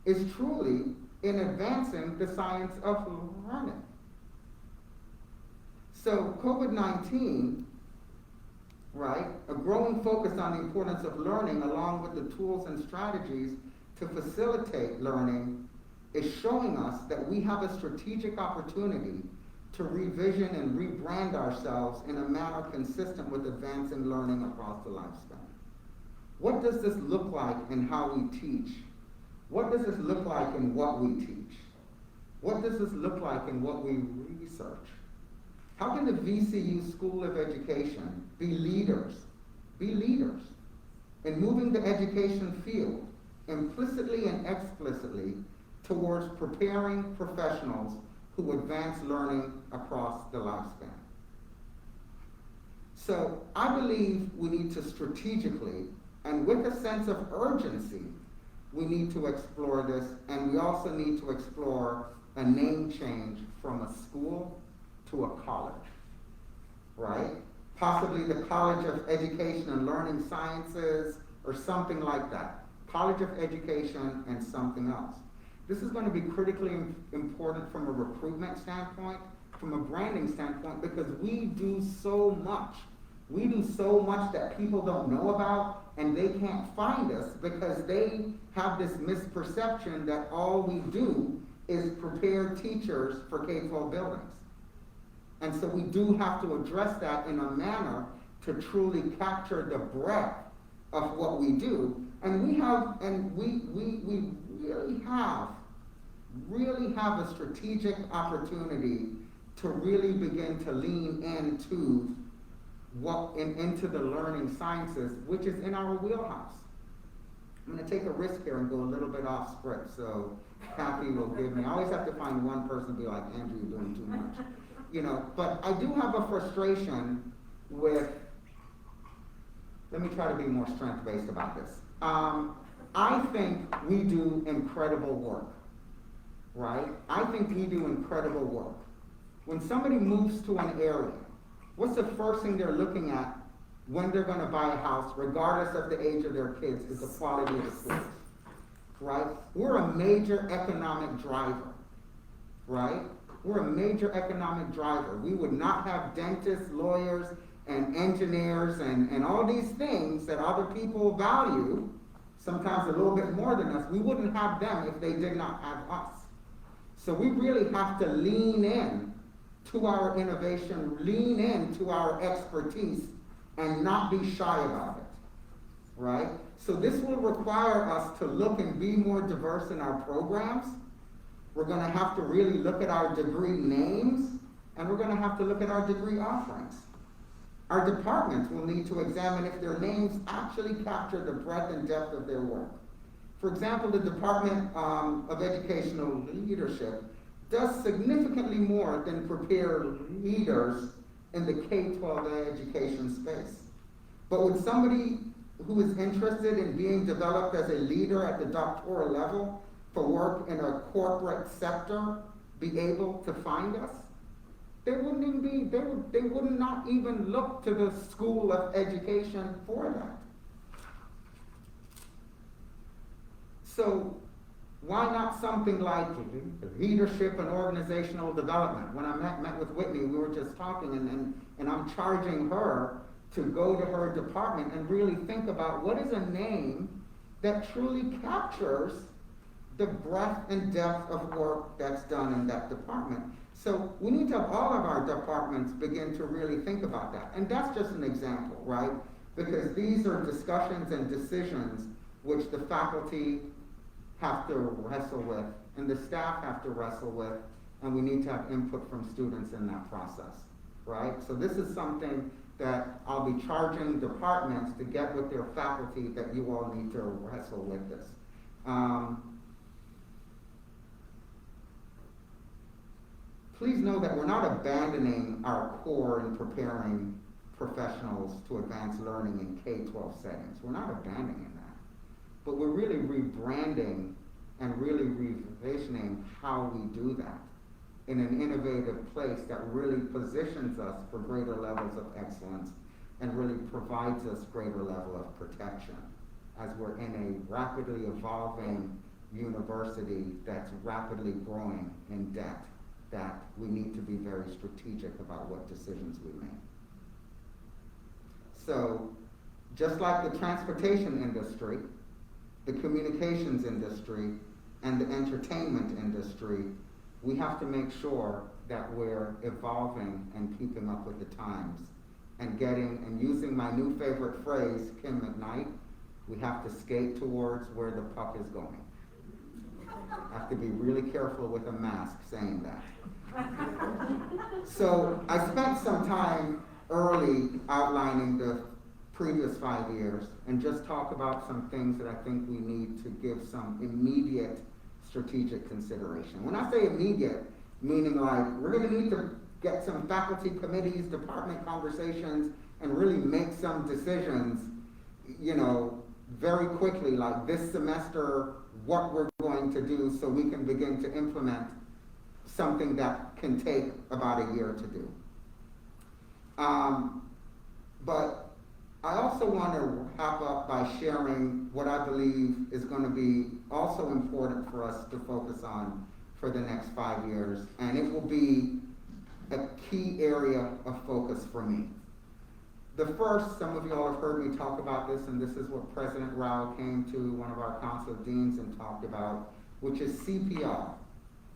is truly in advancing the science of learning. So COVID-19, right, a growing focus on the importance of learning along with the tools and strategies to facilitate learning is showing us that we have a strategic opportunity to revision and rebrand ourselves in a manner consistent with advancing learning across the lifespan. What does this look like in how we teach? What does this look like in what we teach? What does this look like in what we research? How can the VCU School of Education be leaders in moving the education field implicitly and explicitly towards preparing professionals who advance learning across the lifespan? So I believe we need to strategically and with a sense of urgency, we need to explore this, and we also need to explore a name change from a school to a college, right? Possibly the College of Education and Learning Sciences or something like that. College of Education and something else. This is going to be critically important from a recruitment standpoint, from a branding standpoint, because we do so much. We do so much that people don't know about, and they can't find us because they have this misperception that all we do is prepare teachers for K-12 buildings. And so we do have to address that in a manner to truly capture the breadth of what we do. And we really have a strategic opportunity to really begin to lean into into the learning sciences, which is in our wheelhouse. I'm going to take a risk here and go a little bit off script, so Kathy will give me. I always have to find one person to be like, Andrew, you're doing too much. You know, but I do have a frustration with, let me try to be more strength-based about this. I think we do incredible work, right? I think we do incredible work. When somebody moves to an area, what's the first thing they're looking at when they're gonna buy a house, regardless of the age of their kids, is the quality of the schools, right? We're a major economic driver, right? We're a major economic driver. We would not have dentists, lawyers, and engineers, and all these things that other people value, sometimes a little bit more than us. We wouldn't have them if they did not have us. So we really have to lean in to our innovation, lean in to our expertise, and not be shy about it, right? So this will require us to look and be more diverse in our programs. We're gonna have to really look at our degree names, and we're gonna have to look at our degree offerings. Our departments will need to examine if their names actually capture the breadth and depth of their work. For example, the Department of Educational Leadership does significantly more than prepare leaders in the K-12 education space. But would somebody who is interested in being developed as a leader at the doctoral level for work in a corporate sector be able to find us? They wouldn't even be, they would not even look to the School of Education for that. So why not something like leadership and organizational development? When I met with Whitney, we were just talking, and I'm charging her to go to her department and really think about what is a name that truly captures the breadth and depth of work that's done in that department. So we need to have all of our departments begin to really think about that. And that's just an example, right? Because these are discussions and decisions which the faculty have to wrestle with, and the staff have to wrestle with, and we need to have input from students in that process, right? So this is something that I'll be charging departments to get with their faculty, that you all need to wrestle with this. Please know that we're not abandoning our core in preparing professionals to advance learning in K-12 settings. We're not abandoning that. But we're really rebranding and really revisioning how we do that in an innovative place that really positions us for greater levels of excellence and really provides us greater level of protection as we're in a rapidly evolving university that's rapidly growing in debt, that we need to be very strategic about what decisions we make. So, just like the transportation industry, the communications industry, and the entertainment industry, we have to make sure that we're evolving and keeping up with the times and getting, and using my new favorite phrase, Kim McKnight, we have to skate towards where the puck is going. I have to be really careful with a mask saying that. So I spent some time early outlining the previous 5 years and just talk about some things that I think we need to give some immediate strategic consideration. When I say immediate, meaning like we're going to need to get some faculty committees, department conversations, and really make some decisions, you know, very quickly, like this semester, what we're going to do so we can begin to implement something that can take about a year to do. But I also want to wrap up by sharing what I believe is going to be also important for us to focus on for the next 5 years, and it will be a key area of focus for me. The first, some of you all have heard me talk about this, and this is what President Rao came to one of our Council of Deans and talked about, which is CPR,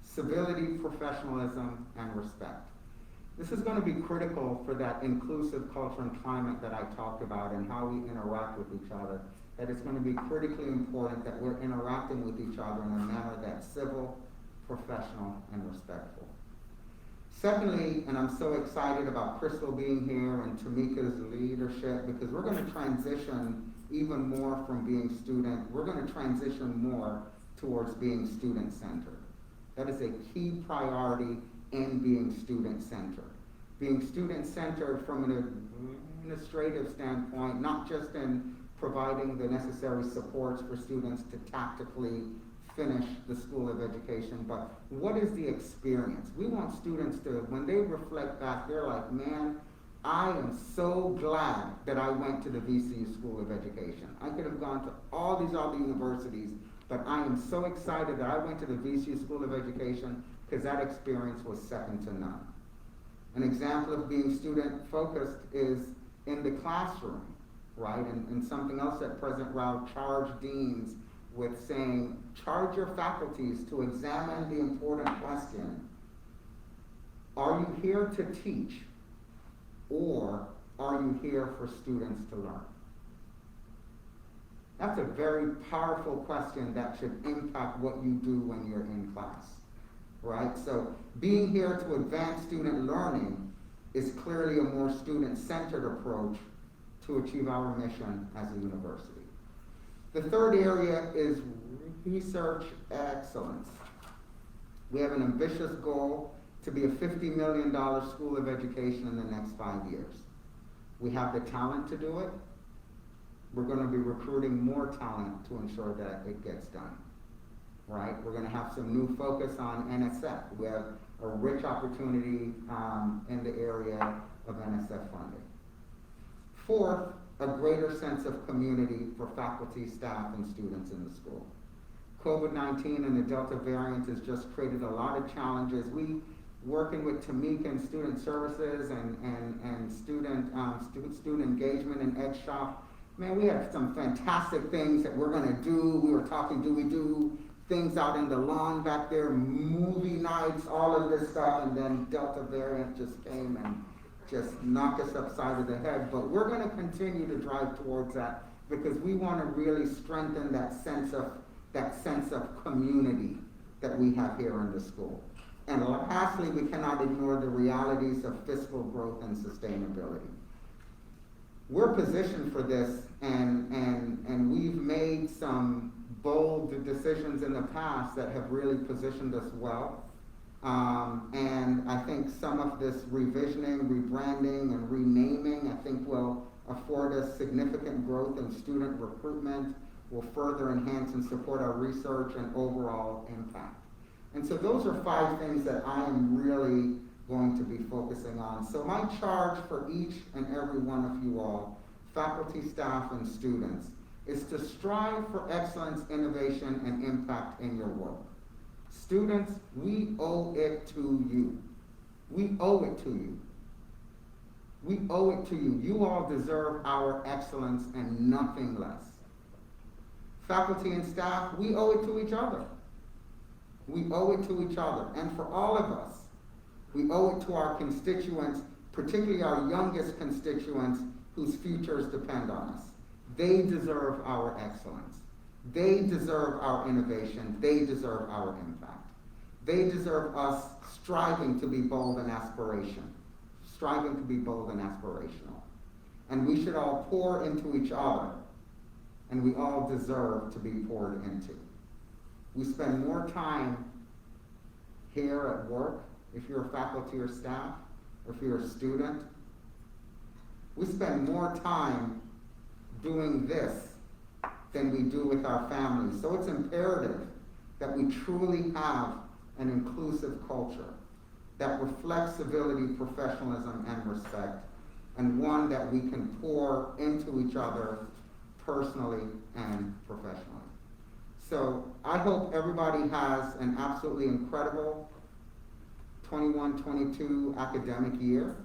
civility, professionalism, and respect. This is going to be critical for that inclusive culture and climate that I talked about and how we interact with each other, that it's going to be critically important that we're interacting with each other in a manner that's civil, professional, and respectful. Secondly, and I'm so excited about Crystal being here and Tamika's leadership, because we're going to transition even more from being student, we're going to transition more towards being student-centered. That is a key priority in being student-centered. Being student-centered from an administrative standpoint, not just in providing the necessary supports for students to tactically finish the School of Education, but what is the experience? We want students to, when they reflect back, they're like, man, I am so glad that I went to the VCU School of Education. I could have gone to all these other universities, but I am so excited that I went to the VCU School of Education because that experience was second to none. An example of being student-focused is in the classroom, right? And something else that President Rao charged deans with saying, charge your faculties to examine the important question, are you here to teach, or are you here for students to learn? That's a very powerful question that should impact what you do when you're in class, right? So being here to advance student learning is clearly a more student-centered approach to achieve our mission as a university. The third area is research excellence. We have an ambitious goal to be a $50 million School of Education in the next 5 years. We have the talent to do it. We're going to be recruiting more talent to ensure that it gets done, right? We're going to have some new focus on NSF. We have a rich opportunity in the area of NSF funding. Fourth, a greater sense of community for faculty, staff, and students in the school. COVID-19 and the Delta variant has just created a lot of challenges. We, working with Tamika and Student Services and student engagement and Ed Shop, man, we have some fantastic things that we're gonna do. We were talking, do we do things out in the lawn back there, movie nights, all of this stuff, and then Delta variant just came and just knock us upside of the head. But we're going to continue to drive towards that because we want to really strengthen that sense of community that we have here in the school. And lastly, we cannot ignore the realities of fiscal growth and sustainability. We're positioned for this, and we've made some bold decisions in the past that have really positioned us well. And I think some of this revisioning, rebranding, and renaming, I think will afford us significant growth in student recruitment, will further enhance and support our research and overall impact. And so those are 5 things that I am really going to be focusing on. So my charge for each and every one of you all, faculty, staff, and students, is to strive for excellence, innovation, and impact in your work. Students, we owe it to you. We owe it to you. We owe it to you. You all deserve our excellence and nothing less. Faculty and staff, we owe it to each other. We owe it to each other. And for all of us, we owe it to our constituents, particularly our youngest constituents whose futures depend on us. They deserve our excellence. They deserve our innovation. They deserve our impact. They deserve us striving to be bold and aspirational. And we should all pour into each other, and we all deserve to be poured into. We spend more time here at work, if you're a faculty or staff, or if you're a student. We spend more time doing this than we do with our families. So it's imperative that we truly have an inclusive culture that reflects civility, professionalism, and respect, and one that we can pour into each other personally and professionally. So I hope everybody has an absolutely incredible 21-22 academic year.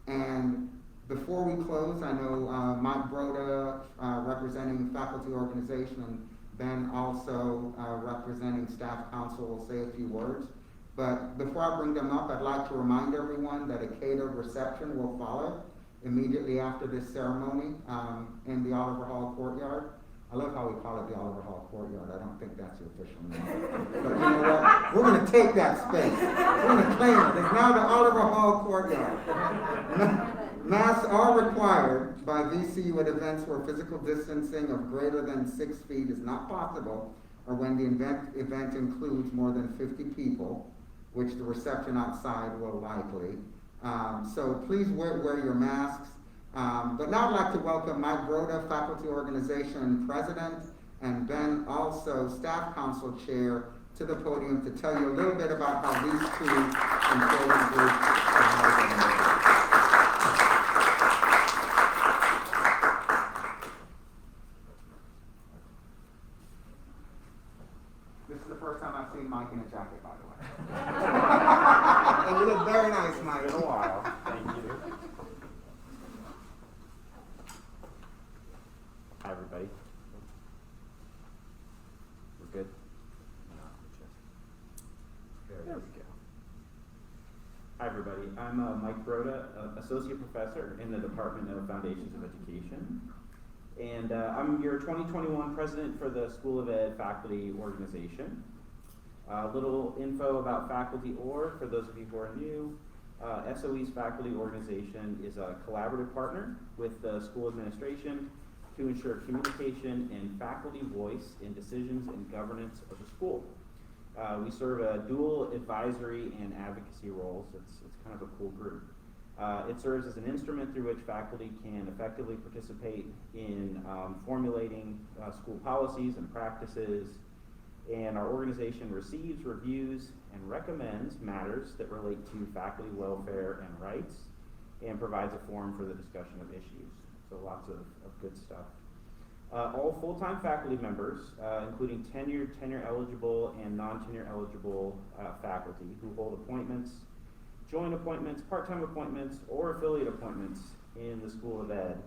And before we close, I know Mike Broda, representing faculty organization, and Ben also representing staff council will say a few words. But before I bring them up, I'd like to remind everyone that a catered reception will follow immediately after this ceremony in the Oliver Hall courtyard. I love how we call it the Oliver Hall courtyard. I don't think that's the official name. But you know what? We're going to take that space. We're going to claim it. It's now the Oliver Hall courtyard. Masks are required by VCU at events where physical distancing of greater than 6 feet is not possible, or when the event includes more than 50 people, which the reception outside will likely. So please wear your masks. But now I'd like to welcome Mike Broda, Faculty Organization President, and Ben also Staff Council Chair, to the podium to tell you a little bit about how these two important groups are working. This is the first time I've seen Mike in a jacket, by the way. And you look very nice, Mike. It's been a while. Thank you. Hi, everybody. We're good? There we go. Hi, everybody. I'm Mike Broda, Associate Professor in the Department of Foundations of Education. And I'm your 2021 President for the School of Ed Faculty Organization. A little info about Faculty Org for those of you who are new. SOE's Faculty Organization is a collaborative partner with the school administration to ensure communication and faculty voice in decisions and governance of the school. We serve a dual advisory and advocacy roles. It's kind of a cool group. It serves as an instrument through which faculty can effectively participate in formulating school policies and practices, and our organization receives, reviews, and recommends matters that relate to faculty welfare and rights, and provides a forum for the discussion of issues. So lots of good stuff. All full-time faculty members, including tenured, tenure-eligible, and non-tenure eligible faculty who hold appointments, joint appointments, part-time appointments, or affiliate appointments in the School of Ed,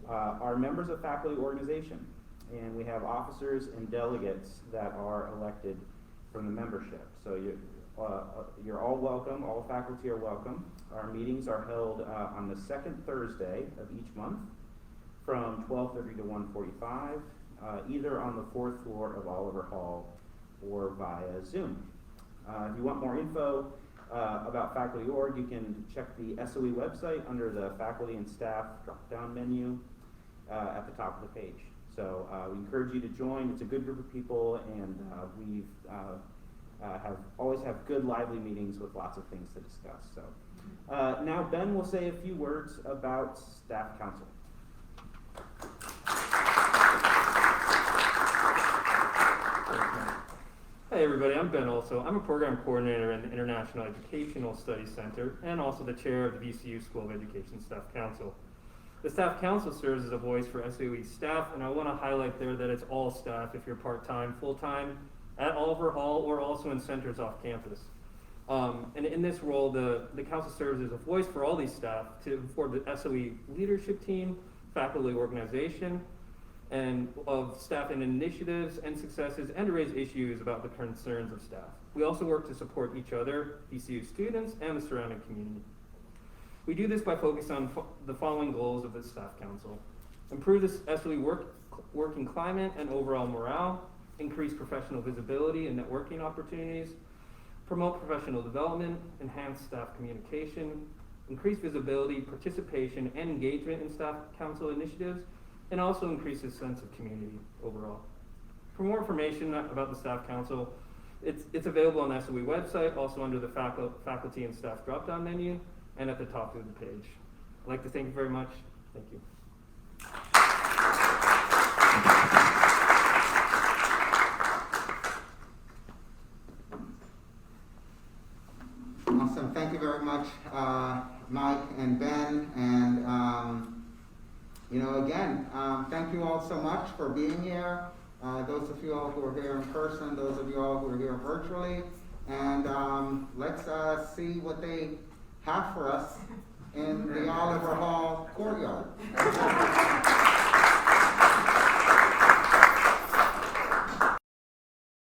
are members of faculty organization. And we have officers and delegates that are elected from the membership. So you're all welcome, all faculty are welcome. Our meetings are held on the second Thursday of each month from 12:30 to 1:45, either on the 4th floor of Oliver Hall or via Zoom. If you want more info about Faculty Org, you can check the SOE website under the Faculty and Staff drop-down menu at the top of the page. So we encourage you to join. It's a good group of people, and we always have good, lively meetings with lots of things to discuss. So now Ben will say a few words about Staff Council. Hey everybody, I'm Ben also. I'm a program coordinator in the International Educational Studies Center and also the chair of the VCU School of Education Staff Council. The Staff Council serves as a voice for SOE staff, and I want to highlight there that it's all staff if you're part-time, full-time, at Oliver Hall, or also in centers off campus. And in this role, the council serves as a voice for all these staff to inform the SOE leadership team, faculty organization, and of staff and initiatives and successes, and to raise issues about the concerns of staff. We also work to support each other, VCU students, and the surrounding community. We do this by focusing on the following goals of the Staff Council: improve the SOE working climate and overall morale, increase professional visibility and networking opportunities, promote professional development, enhance staff communication, increase visibility, participation, and engagement in Staff Council initiatives, and also increase a sense of community overall. For more information about the Staff Council, it's available on the SOE website, also under the faculty and staff drop-down menu, and at the top of the page. I'd like to thank you very much. Thank you. Awesome. Thank you very much, Mike and Ben. And, again, thank you all so much for being here. Those of you all who are here in person, those of you all who are here virtually. And let's see what they have for us in the Oliver Hall courtyard.